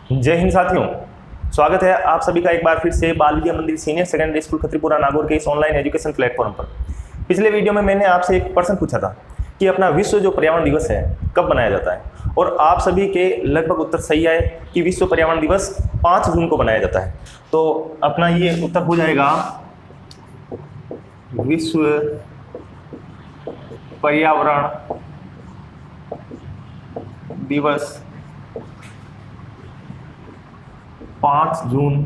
जय हिंद साथियों, स्वागत है आप सभी का एक बार फिर से बाल विद्या मंदिर सीनियर सेकेंडरी स्कूल खत्रीपुरा नागौर के इस ऑनलाइन एजुकेशन प्लेटफॉर्म पर। पिछले वीडियो में मैंने आपसे एक प्रश्न पूछा था कि अपना विश्व जो पर्यावरण दिवस है कब मनाया जाता है, और आप सभी के लगभग उत्तर सही आए कि विश्व पर्यावरण दिवस 5 जून को मनाया जाता है। तो अपना ये उत्तर हो जाएगा विश्व पर्यावरण दिवस 5 जून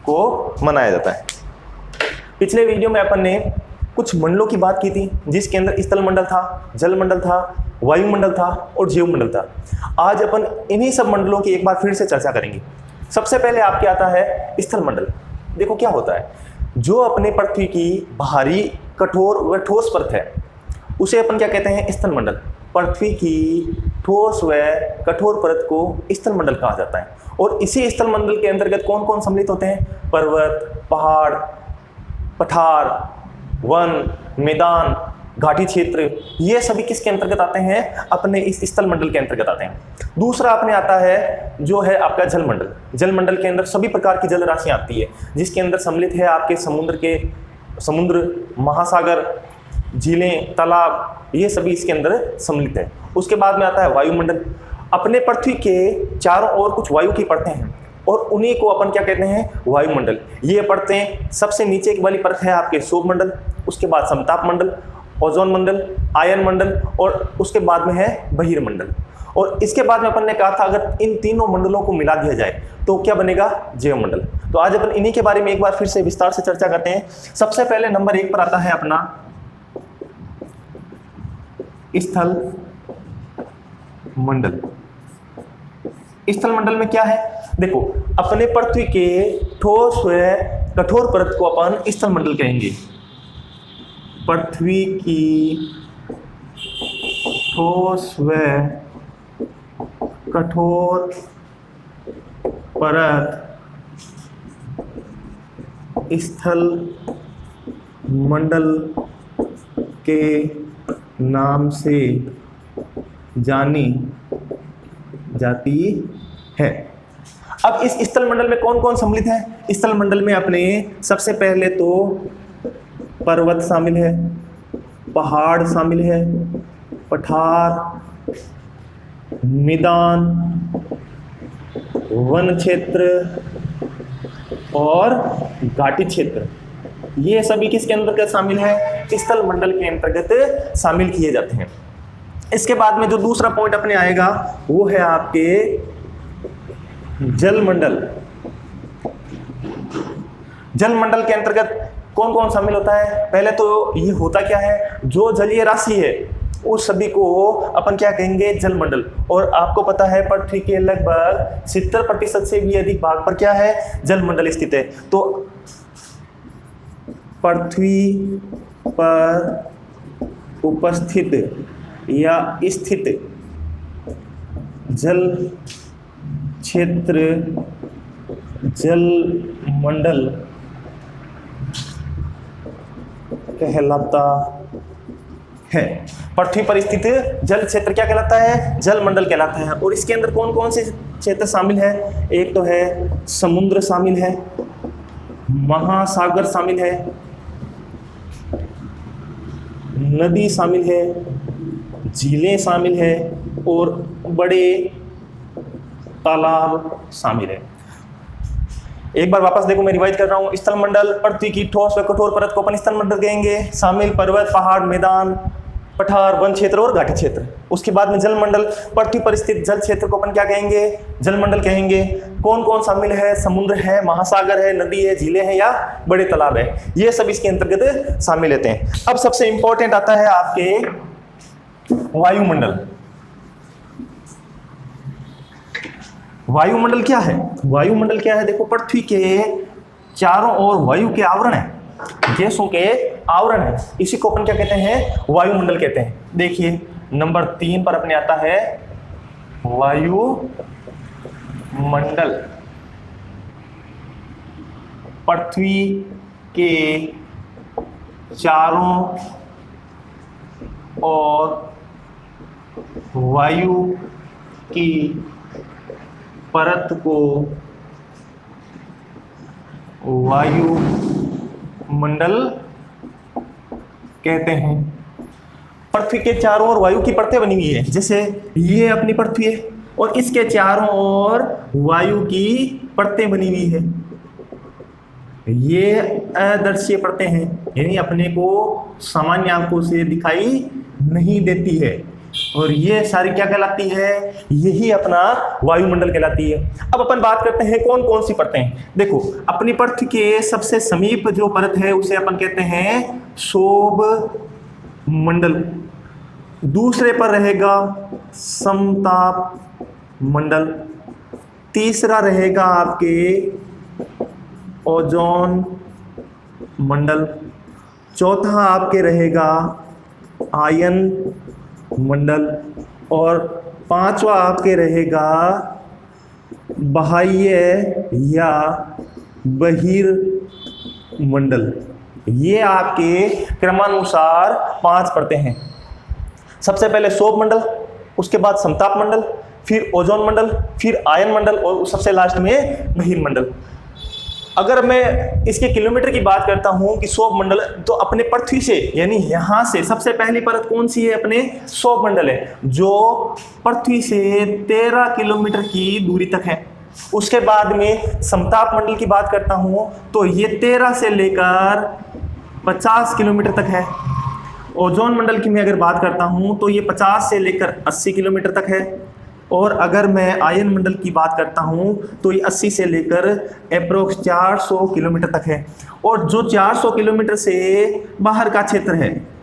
को मनाया जाता है। पिछले वीडियो में अपन ने कुछ मंडलों की बात की थी, जिसके अंदर स्थल मंडल था, जल मंडल था, वायुमंडल था और जीव मंडल था। आज अपन इन्हीं सब मंडलों की एक बार फिर से चर्चा करेंगे। सबसे पहले आपके आता है स्थल मंडल। देखो क्या होता है, जो अपने पृथ्वी की बाहरी कठोर व ठोस परत है उसे अपन क्या कहते हैं, स्थल मंडल। पृथ्वी की ठोस व कठोर परत को स्थल मंडल कहा जाता है। और इसी स्थल मंडल के अंतर्गत कौन कौन सम्मिलित होते हैं, पर्वत, पहाड़, पठार, वन, मैदान, घाटी क्षेत्र, ये सभी किसके अंतर्गत आते हैं, अपने इस स्थल मंडल के अंतर्गत आते हैं। दूसरा अपने आता है जो है आपका जल मंडल। जल मंडल के अंदर सभी प्रकार की जल राशियां आती है, जिसके अंदर सम्मिलित है आपके समुद्र, महासागर, झीलें, तालाब, ये सभी इसके अंदर सम्मिलित है। उसके बाद में आता है वायुमंडल। अपने पृथ्वी के चारों ओर कुछ वायु की परतें हैं और उन्हीं को अपन क्या कहते हैं, वायुमंडल। ये परतें, सबसे नीचे वाली परत है आपके क्षोभ मंडल, उसके बाद समताप मंडल, ओजोन मंडल, आयन मंडल और उसके बाद में है बहिर्मंडल। और इसके बाद में अपन ने कहा था अगर इन तीनों मंडलों को मिला दिया जाए तो क्या बनेगा, जैव मंडल। तो आज अपन इन्हीं के बारे में एक बार फिर से विस्तार से चर्चा करते हैं। सबसे पहले नंबर 1 पर आता है अपना स्थल मंडल। स्थल मंडल में क्या है, देखो अपने पृथ्वी के ठोस व कठोर परत को अपन स्थल मंडल कहेंगे। पृथ्वी की ठोस व कठोर परत स्थल मंडल के नाम से जानी जाती है। अब इस स्थल मंडल में कौन कौन सम्मिलित है, स्थल मंडल में अपने सबसे पहले तो पर्वत शामिल है, पहाड़ शामिल है, पठार, मैदान, वन क्षेत्र और घाटी क्षेत्र, ये सभी किसके अंतर्गत शामिल है, स्थल मंडल के अंतर्गत शामिल किए जाते हैं। इसके बाद में जो दूसरा पॉइंट अपने आएगा वो है आपके जल मंडल। जल मंडल के अंतर्गत कौन कौन शामिल होता है, पहले तो ये होता क्या है, जो जलीय राशि है उस सभी को अपन क्या कहेंगे, जल मंडल। और आपको पता है पृथ्वी के लगभग 70% से भी अधिक भाग पर क्या है, जल मंडल स्थित है। तो पृथ्वी पर उपस्थित या स्थित जल क्षेत्र जल मंडल कहलाता है। पृथ्वी पर स्थित जल क्षेत्र क्या कहलाता है, जल मंडल कहलाता है। और इसके अंदर कौन कौन से क्षेत्र शामिल है, एक तो है समुद्र शामिल है, महासागर शामिल है, नदी शामिल है, झीलें शामिल है और बड़े तालाब शामिल है। एक बार वापस देखो, मैं रिवाइज कर रहा हूं। स्थल मंडल, पृथ्वी की ठोस व कठोर परत को अपन स्थल मंडल कहेंगे। शामिल पर्वत, पहाड़, मैदान, पठार, वन क्षेत्र और घाटी क्षेत्र। उसके बाद में जल मंडल, पृथ्वी पर स्थित जल क्षेत्र को अपन क्या कहेंगे, जल मंडल कहेंगे। कौन कौन शामिल है, समुद्र है, महासागर है, नदी है, झीलें हैं या बड़े तालाब है, ये सब इसके अंतर्गत शामिल होते हैं। अब सबसे इंपॉर्टेंट आता है आपके वायुमंडल। वायुमंडल क्या है, वायुमंडल क्या है, देखो पृथ्वी के चारों ओर वायु के आवरण है, गैसों के आवरण है, इसी को अपन क्या कहते हैं, वायुमंडल कहते हैं। देखिए नंबर 3 पर अपने आता है वायुमंडल। पृथ्वी के चारों ओर वायु की परत को वायुमंडल कहते हैं। पृथ्वी के चारों ओर वायु की परतें बनी हुई है, जैसे ये अपनी पृथ्वी है और इसके चारों ओर वायु की परतें बनी हुई है। ये अदृश्य परतें हैं, यानी अपने को सामान्य आंखों से दिखाई नहीं देती है, और ये सारी क्या कहलाती है, यही अपना वायुमंडल कहलाती है। अब अपन बात करते हैं कौन कौन सी परतें हैं। देखो, अपनी पृथ्वी के सबसे समीप जो परत है उसे अपन कहते हैं शोभ मंडल। दूसरे पर रहेगा समताप मंडल। तीसरा रहेगा आपके ओजोन मंडल। चौथा आपके रहेगा आयन मंडल, और पांचवा आपके रहेगा बाह्य या बहिर्मंडल। ये आपके क्रमानुसार 5 परतें हैं। सबसे पहले शोभ मंडल, उसके बाद समताप मंडल, फिर ओजोन मंडल, फिर आयन मंडल, और सबसे लास्ट में बहिर्मंडल। अगर मैं इसके किलोमीटर की बात करता हूं कि शोभ मंडल, तो अपने पृथ्वी से यानी यहां से सबसे पहली परत कौन सी है, अपने शोभ मंडल है, जो पृथ्वी से 13 किलोमीटर की दूरी तक है। उसके बाद में समताप मंडल की बात करता हूं तो ये 13 से लेकर 50 किलोमीटर तक है। ओजोन मंडल की मैं अगर बात करता हूं तो ये 50 से लेकर 80 किलोमीटर तक है। और अगर मैं आयन मंडल की बात करता हूं तो ये 80 से लेकर अप्रोक्स 400 किलोमीटर तक है। और जो 400 किलोमीटर से बाहर का क्षेत्र है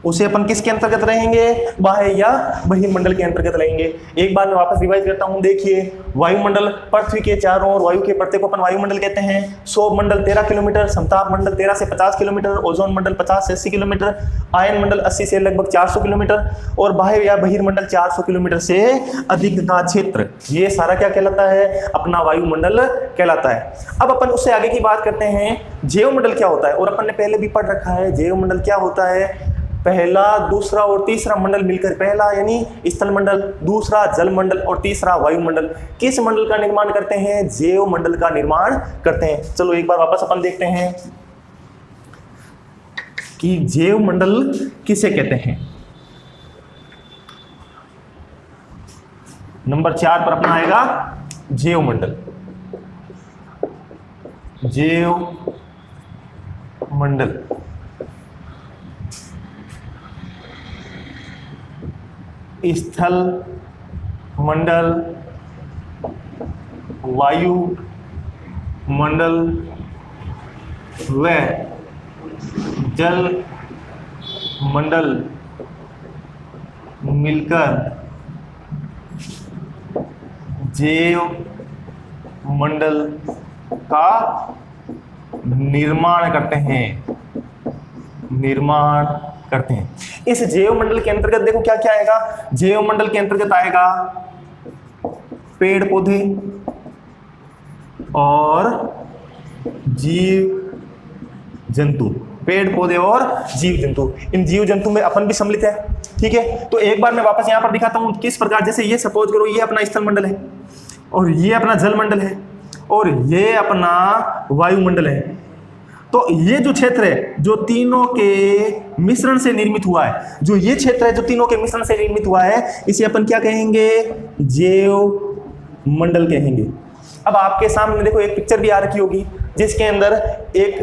उसे अपन किसके अंतर्गत रहेंगे, बाह्य या बहिर्मंडल के अंतर्गत रहेंगे। एक बार मैं वापस रिवाइज करता हूं। देखिए, वायुमंडल, पृथ्वी के चारों ओर वायु के परते को अपन वायुमंडल कहते हैं। शोभ मंडल 13 किलोमीटर, समताप मंडल 13 से 50 किलोमीटर, ओजोन मंडल 50 से 80 किलोमीटर, आयन मंडल 80 से लगभग 400 किलोमीटर, और बाह्य या बहिर्मंडल 400 किलोमीटर से अधिक का क्षेत्र। ये सारा क्या कहलाता है, अपना वायुमंडल कहलाता है। अब अपन उससे आगे की बात करते हैं, जैवमंडल क्या होता है। और अपन ने पहले भी पढ़ रखा है, जैवमंडल क्या होता है, पहला, दूसरा और तीसरा मंडल मिलकर, पहला यानी स्थल मंडल, दूसरा जल मंडल और तीसरा वायुमंडल किस मंडल का निर्माण करते हैं, जैव मंडल का निर्माण करते हैं। चलो एक बार वापस अपन देखते हैं कि जैव मंडल किसे कहते हैं। नंबर 4 पर अपना आएगा जैव मंडल। जैव मंडल स्थल मंडल, वायु मंडल व जल मंडल मिलकर जैव मंडल का निर्माण करते हैं। इस जैव मंडल के अंतर्गत देखो क्या क्या आएगा। जैव मंडल के अंतर्गत आएगा पेड़ पौधे और जीव जंतु। पेड़ पौधे और जीव जंतु, इन जीव जंतु में अपन भी सम्मिलित है। ठीक है, तो एक बार मैं वापस यहां पर दिखाता हूं किस प्रकार। जैसे ये सपोज करो, ये अपना स्थल मंडल है, और ये अपना जल मंडल है, और ये अपना वायुमंडल है। तो ये जो क्षेत्र है जो तीनों के मिश्रण से निर्मित हुआ है, जो ये क्षेत्र है जो तीनों के मिश्रण से निर्मित हुआ है, इसे अपन क्या कहेंगे, जैव मंडल कहेंगे। अब आपके सामने देखो एक पिक्चर भी आ रखी होगी जिसके अंदर एक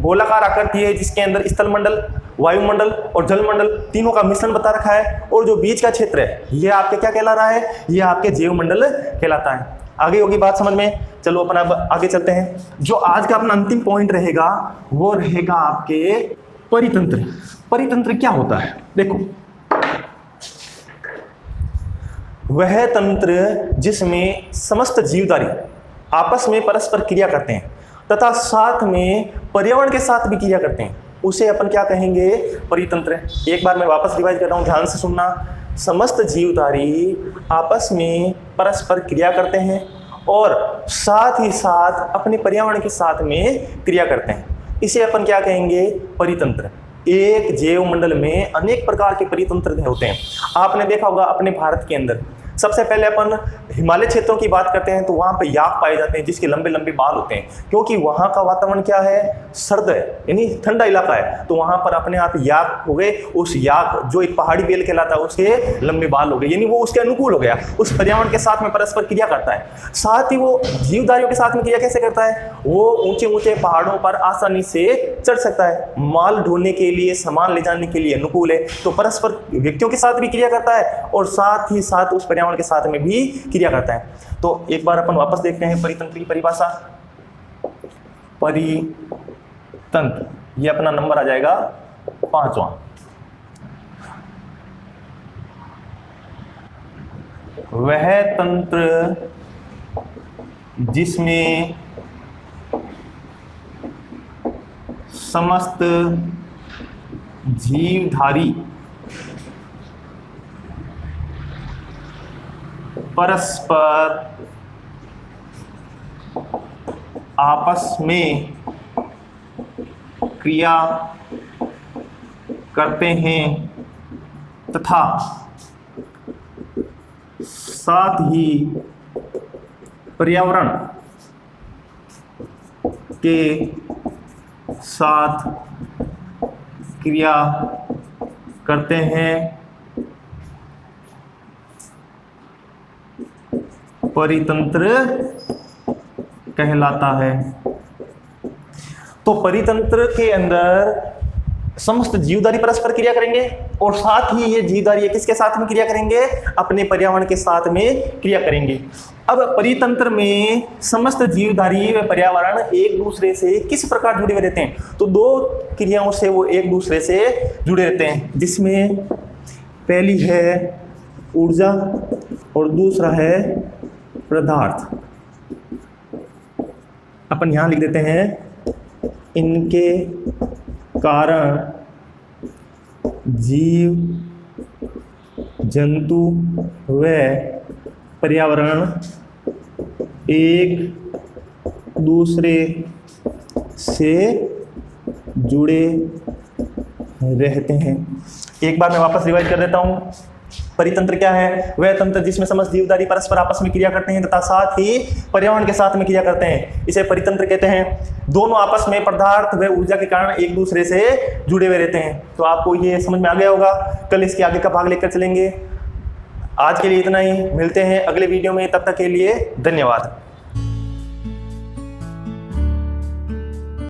गोलाकार आकृति है, जिसके अंदर स्थल मंडल, वायुमंडल और जल मंडल तीनों का मिश्रण बता रखा है, और जो बीच का क्षेत्र है ये आपके क्या कहला रहा है, ये आपके जैव मंडल कहलाता है। आगे होगी बात समझ में। चलो अपन अब आगे चलते हैं। जो आज का अपना अंतिम पॉइंट रहेगा वो रहेगा आपके परितंत्र। परितंत्र क्या होता है, देखो वह तंत्र जिसमें समस्त जीवधारी आपस में परस्पर क्रिया करते हैं तथा साथ में पर्यावरण के साथ भी क्रिया करते हैं, उसे अपन क्या कहेंगे, परितंत्र। एक बार मैं वापस रिवाइज कर रहा हूं, ध्यान से सुनना। समस्त जीवधारी आपस में परस्पर क्रिया करते हैं और साथ ही साथ अपने पर्यावरण के साथ में क्रिया करते हैं, इसे अपन क्या कहेंगे, परितंत्र। एक जैव मंडल में अनेक प्रकार के परितंत्र होते हैं। आपने देखा होगा अपने भारत के अंदर सबसे पहले अपन हिमालय क्षेत्रों की बात करते हैं तो वहाँ पे याक पाए जाते हैं जिसके लंबे लंबे बाल होते हैं, क्योंकि वहाँ का वातावरण क्या है, सर्द है, यानी ठंडा इलाका है। तो वहाँ पर अपने आप याक हो गए, उस याक जो एक पहाड़ी बेल कहलाता है उसके लंबे बाल हो गए, यानी वो उसके अनुकूल हो गया, उस पर्यावरण के साथ में परस्पर क्रिया करता है। साथ ही वो जीवधारियों के साथ में क्रिया कैसे करता है, वो ऊंचे ऊंचे पहाड़ों पर आसानी से चढ़ सकता है, माल ढोने के लिए, सामान ले जाने के लिए अनुकूल है। तो परस्पर व्यक्तियों के साथ भी क्रिया करता है और साथ ही साथ उस पर्यावरण के साथ में भी क्रिया करता है। तो एक बार अपन वापस देखते हैं परितंत्र की परिभाषा। परितंत्र, ये अपना नंबर आ जाएगा 5वां। वह तंत्र जिसमें समस्त जीवधारी परस्पर आपस में क्रिया करते हैं तथा साथ ही पर्यावरण के साथ क्रिया करते हैं, परितंत्र कहलाता है। तो परितंत्र के अंदर समस्त जीवधारी परस्पर क्रिया करेंगे और साथ ही ये जीवधारी किसके साथ में क्रिया करेंगे, अपने पर्यावरण के साथ में क्रिया करेंगे। अब परितंत्र में समस्त जीवधारी व पर्यावरण एक दूसरे से किस प्रकार जुड़े हुए रहते हैं, तो दो क्रियाओं से वो एक दूसरे से जुड़े रहते हैं, जिसमें पहली है ऊर्जा और दूसरा है पदार्थ। अपन यहां लिख देते हैं, इनके कारण जीव जंतु व पर्यावरण एक दूसरे से जुड़े रहते हैं। एक बार मैं वापस रिवाइज कर देता हूं। परितंत्र क्या है, वह तंत्र जिसमें समस्त जीवधारी परस्पर आपस में क्रिया करते हैं तथा साथ ही पर्यावरण के साथ में क्रिया करते हैं, इसे परितंत्र कहते हैं। दोनों आपस में पदार्थ व ऊर्जा के कारण एक दूसरे से जुड़े हुए रहते हैं। तो आपको ये समझ में आ गया होगा। कल इसके आगे का भाग लेकर चलेंगे। आज के लिए इतना ही, मिलते हैं अगले वीडियो में, तब तक के लिए धन्यवाद।